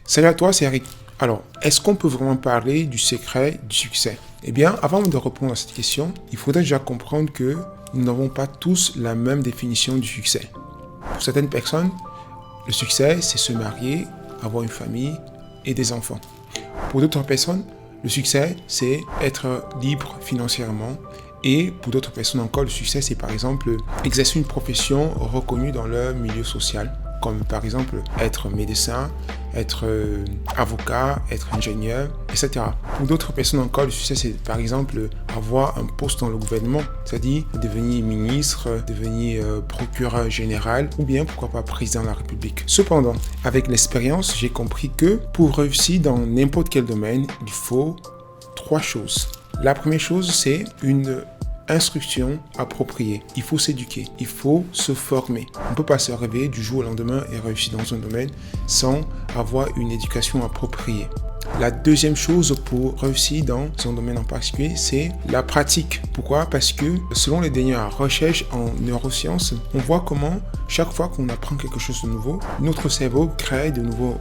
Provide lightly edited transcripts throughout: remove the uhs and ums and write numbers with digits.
Salut à toi, c'est Eric. Alors, est-ce qu'on peut vraiment parler du secret du succès? Eh bien, avant de répondre à cette question, il faudrait déjà comprendre que nous n'avons pas tous la même définition du succès. Pour certaines personnes, le succès, c'est se marier, avoir une famille et des enfants. Pour d'autres personnes, le succès, c'est être libre financièrement. Et pour d'autres personnes encore, le succès, c'est par exemple exercer une profession reconnue dans leur milieu social, comme par exemple être médecin, être avocat, être ingénieur, etc. Pour d'autres personnes encore, le succès, c'est par exemple avoir un poste dans le gouvernement, c'est-à-dire devenir ministre, devenir procureur général, ou bien pourquoi pas président de la République. Cependant, avec l'expérience, j'ai compris que pour réussir dans n'importe quel domaine, il faut 3 choses. La première chose, c'est une instruction appropriée. Il faut s'éduquer, il faut se former. On ne peut pas se réveiller du jour au lendemain et réussir dans un domaine sans avoir une éducation appropriée. La deuxième chose pour réussir dans un domaine en particulier, c'est la pratique. Pourquoi? Parce que selon les dernières recherches en neurosciences, on voit comment chaque fois qu'on apprend quelque chose de nouveau, notre cerveau crée de nouveaux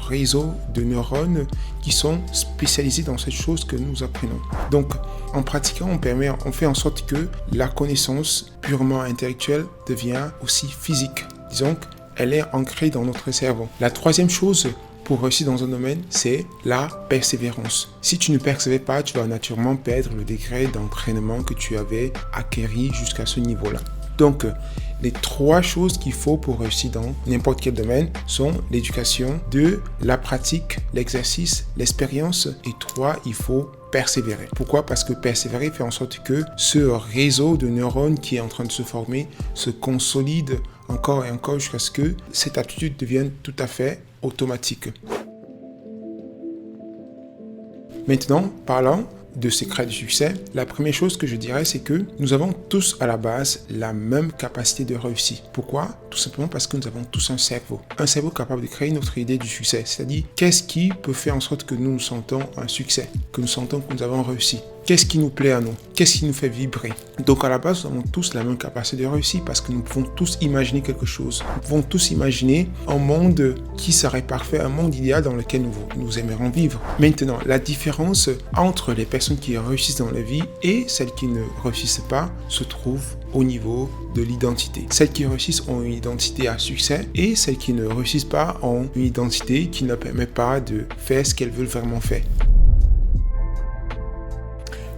réseaux de neurones qui sont spécialisés dans cette chose que nous apprenons. Donc, en pratiquant, on fait en sorte que la connaissance purement intellectuelle devient aussi physique. Disons qu'elle est ancrée dans notre cerveau. La troisième chose pour réussir dans un domaine, c'est la persévérance. Si tu ne persévères pas, tu vas naturellement perdre le degré d'entraînement que tu avais acquis jusqu'à ce niveau-là. Donc, les 3 choses qu'il faut pour réussir dans n'importe quel domaine sont l'éducation, 2, la pratique, l'exercice, l'expérience, et 3, il faut persévérer. Pourquoi? Parce que persévérer fait en sorte que ce réseau de neurones qui est en train de se former se consolide encore et encore jusqu'à ce que cette aptitude devienne tout à fait automatique. Maintenant, parlant de secret du succès, la première chose que je dirais, c'est que nous avons tous à la base la même capacité de réussir. Pourquoi? Tout simplement parce que nous avons tous un cerveau capable de créer notre idée du succès, c'est-à-dire qu'est-ce qui peut faire en sorte que nous sentons un succès, que nous sentons que nous avons réussi. Qu'est-ce qui nous plaît à nous? Qu'est-ce qui nous fait vibrer? Donc à la base, nous avons tous la même capacité de réussir parce que nous pouvons tous imaginer quelque chose. Nous pouvons tous imaginer un monde qui serait parfait, un monde idéal dans lequel nous aimerions vivre. Maintenant, la différence entre les personnes qui réussissent dans la vie et celles qui ne réussissent pas se trouve au niveau de l'identité. Celles qui réussissent ont une identité à succès et celles qui ne réussissent pas ont une identité qui ne permet pas de faire ce qu'elles veulent vraiment faire.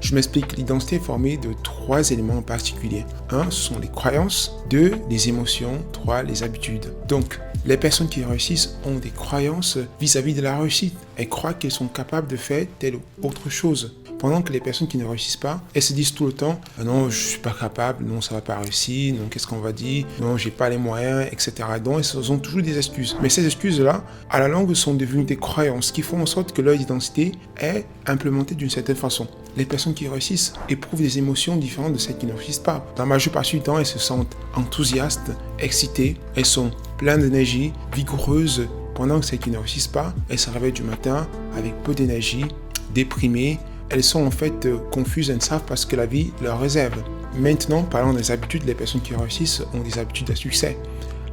Je m'explique, l'identité est formée de 3 éléments en particulier. 1, ce sont les croyances. 2, les émotions. 3, les habitudes. Donc, les personnes qui réussissent ont des croyances vis-à-vis de la réussite. Elles croient qu'elles sont capables de faire telle ou autre chose. Pendant que les personnes qui ne réussissent pas, elles se disent tout le temps « Non, je ne suis pas capable, non, ça ne va pas réussir, non, qu'est-ce qu'on va dire, non, je n'ai pas les moyens, etc. » Donc, elles ont toujours des excuses. Mais ces excuses-là, à la longue, sont devenues des croyances qui font en sorte que leur identité est implémentée d'une certaine façon. Les personnes qui réussissent éprouvent des émotions différentes de celles qui ne réussissent pas. Dans la majeure partie du temps, elles se sentent enthousiastes, excitées, elles sont pleines d'énergie, vigoureuses, pendant que celles qui ne réussissent pas, elles se réveillent du matin avec peu d'énergie, déprimées. Elles sont en fait confuses, elles ne savent pas ce que la vie leur réserve. Maintenant, parlant des habitudes, les personnes qui réussissent ont des habitudes à succès.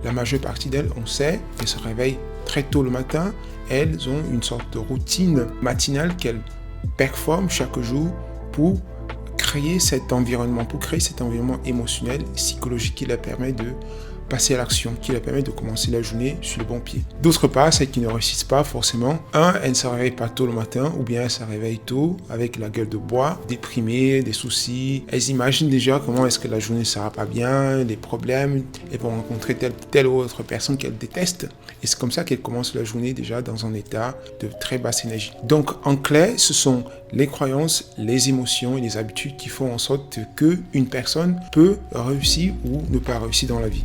La majeure partie d'elles, on sait, elles se réveillent très tôt le matin. Elles ont une sorte de routine matinale qu'elles performent chaque jour pour créer cet environnement émotionnel, psychologique qui leur permet de passer à l'action, qui leur permet de commencer la journée sur le bon pied. D'autre part, celles qui ne réussissent pas forcément, elles ne se réveillent pas tôt le matin, ou bien elles se réveillent tôt avec la gueule de bois, déprimées, des soucis. Elles imaginent déjà comment est-ce que la journée ne sera pas bien, des problèmes, elles vont rencontrer telle ou autre personne qu'elles détestent. Et c'est comme ça qu'elles commencent la journée déjà dans un état de très basse énergie. Donc, en clair, ce sont les croyances, les émotions et les habitudes qui font en sorte qu'une personne peut réussir ou ne pas réussir dans la vie.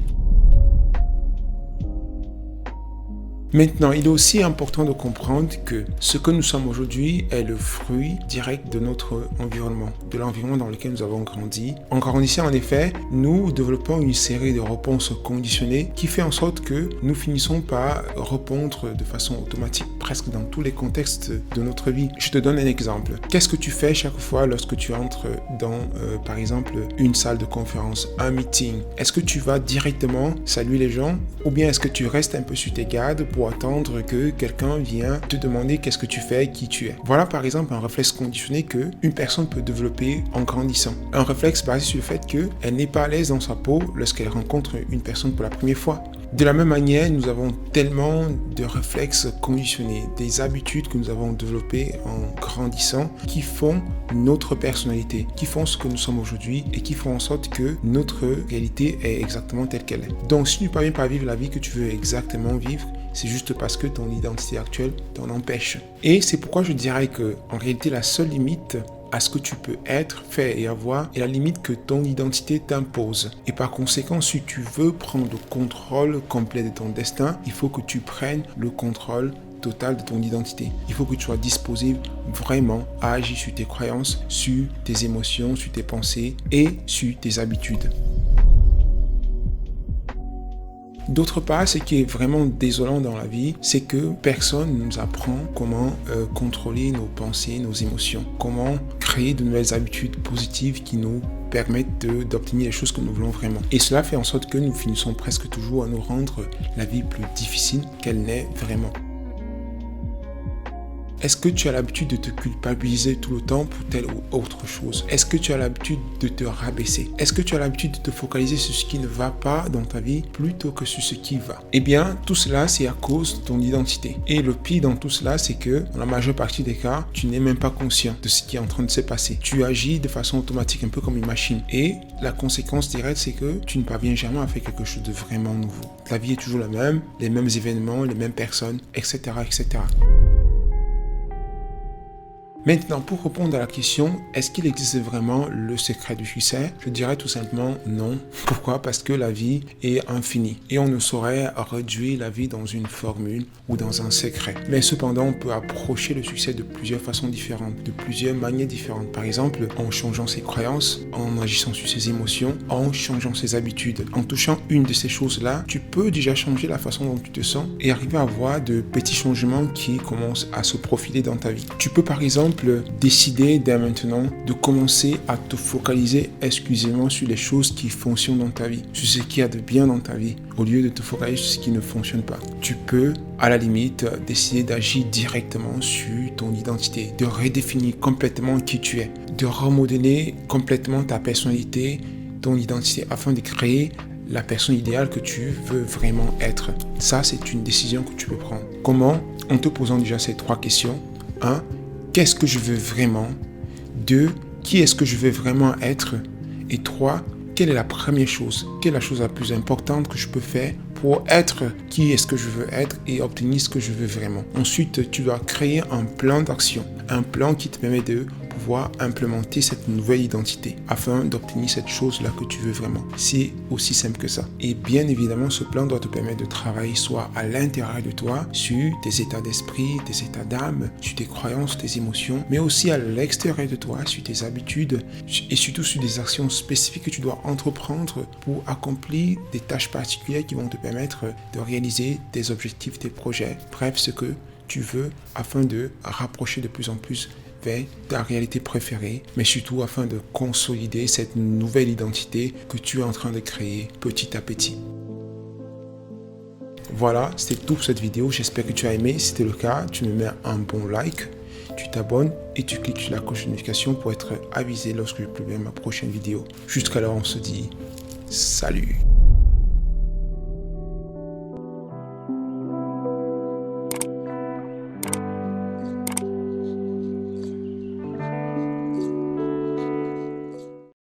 Maintenant, il est aussi important de comprendre que ce que nous sommes aujourd'hui est le fruit direct de notre environnement, de l'environnement dans lequel nous avons grandi. En grandissant, en effet, nous développons une série de réponses conditionnées qui fait en sorte que nous finissons par répondre de façon automatique presque dans tous les contextes de notre vie. Je te donne un exemple. Qu'est-ce que tu fais chaque fois lorsque tu entres dans, par exemple, une salle de conférence, un meeting? Est-ce que tu vas directement saluer les gens ou bien est-ce que tu restes un peu sur tes gardes pour attendre que quelqu'un vienne te demander qu'est-ce que tu fais, qui tu es. Voilà par exemple un réflexe conditionné que une personne peut développer en grandissant. Un réflexe basé sur le fait qu'elle n'est pas à l'aise dans sa peau lorsqu'elle rencontre une personne pour la première fois. De la même manière, nous avons tellement de réflexes conditionnés, des habitudes que nous avons développées en grandissant qui font notre personnalité, qui font ce que nous sommes aujourd'hui et qui font en sorte que notre réalité est exactement telle qu'elle est. Donc si tu ne parviens pas à vivre la vie que tu veux exactement vivre, c'est juste parce que ton identité actuelle t'en empêche. Et c'est pourquoi je dirais que en réalité la seule limite à ce que tu peux être, faire et avoir est la limite que ton identité t'impose. Et par conséquent, si tu veux prendre le contrôle complet de ton destin, il faut que tu prennes le contrôle total de ton identité. Il faut que tu sois disposé vraiment à agir sur tes croyances, sur tes émotions, sur tes pensées et sur tes habitudes. D'autre part, ce qui est vraiment désolant dans la vie, c'est que personne ne nous apprend comment contrôler nos pensées, nos émotions, comment créer de nouvelles habitudes positives qui nous permettent d'obtenir les choses que nous voulons vraiment. Et cela fait en sorte que nous finissons presque toujours à nous rendre la vie plus difficile qu'elle n'est vraiment. Est-ce que tu as l'habitude de te culpabiliser tout le temps pour telle ou autre chose? Est-ce que tu as l'habitude de te rabaisser? Est-ce que tu as l'habitude de te focaliser sur ce qui ne va pas dans ta vie plutôt que sur ce qui va? Eh bien, tout cela, c'est à cause de ton identité. Et le pire dans tout cela, c'est que dans la majeure partie des cas, tu n'es même pas conscient de ce qui est en train de se passer. Tu agis de façon automatique, un peu comme une machine. Et la conséquence directe, c'est que tu ne parviens jamais à faire quelque chose de vraiment nouveau. La vie est toujours la même, les mêmes événements, les mêmes personnes, etc., etc. Maintenant, pour répondre à la question, est-ce qu'il existe vraiment le secret du succès? Je dirais tout simplement non. Pourquoi? Parce que la vie est infinie et on ne saurait réduire la vie dans une formule ou dans un secret. Mais cependant, on peut approcher le succès de plusieurs façons différentes, de plusieurs manières différentes. Par exemple, en changeant ses croyances, en agissant sur ses émotions, en changeant ses habitudes. En touchant une de ces choses-là, tu peux déjà changer la façon dont tu te sens et arriver à avoir de petits changements qui commencent à se profiler dans ta vie. Tu peux par exemple décider dès maintenant de commencer à te focaliser exclusivement sur les choses qui fonctionnent dans ta vie, sur ce qu'il y a de bien dans ta vie, au lieu de te focaliser sur ce qui ne fonctionne pas. Tu peux, à la limite, décider d'agir directement sur ton identité, de redéfinir complètement qui tu es, de remodeler complètement ta personnalité, ton identité, afin de créer la personne idéale que tu veux vraiment être. Ça, c'est une décision que tu peux prendre. Comment? En te posant déjà ces 3 questions. 1. Qu'est-ce que je veux vraiment? 2. Qui est-ce que je veux vraiment être? Et 3. Quelle est la première chose? Quelle est la chose la plus importante que je peux faire pour être qui est-ce que je veux être et obtenir ce que je veux vraiment? Ensuite, tu dois créer un plan d'action. Un plan qui te permet de pouvoir implémenter cette nouvelle identité afin d'obtenir cette chose-là que tu veux vraiment. C'est aussi simple que ça. Et bien évidemment, ce plan doit te permettre de travailler soit à l'intérieur de toi, sur tes états d'esprit, tes états d'âme, sur tes croyances, tes émotions, mais aussi à l'extérieur de toi, sur tes habitudes et surtout sur des actions spécifiques que tu dois entreprendre pour accomplir des tâches particulières qui vont te permettre de réaliser tes objectifs, tes projets, bref, ce que tu veux afin de rapprocher de plus en plus vers ta réalité préférée, mais surtout afin de consolider cette nouvelle identité que tu es en train de créer petit à petit. Voilà, c'était tout pour cette vidéo. J'espère que tu as aimé. Si c'était le cas, tu me mets un bon like, tu t'abonnes et tu cliques sur la cloche de notification pour être avisé lorsque je publie ma prochaine vidéo. Jusqu'alors, on se dit salut!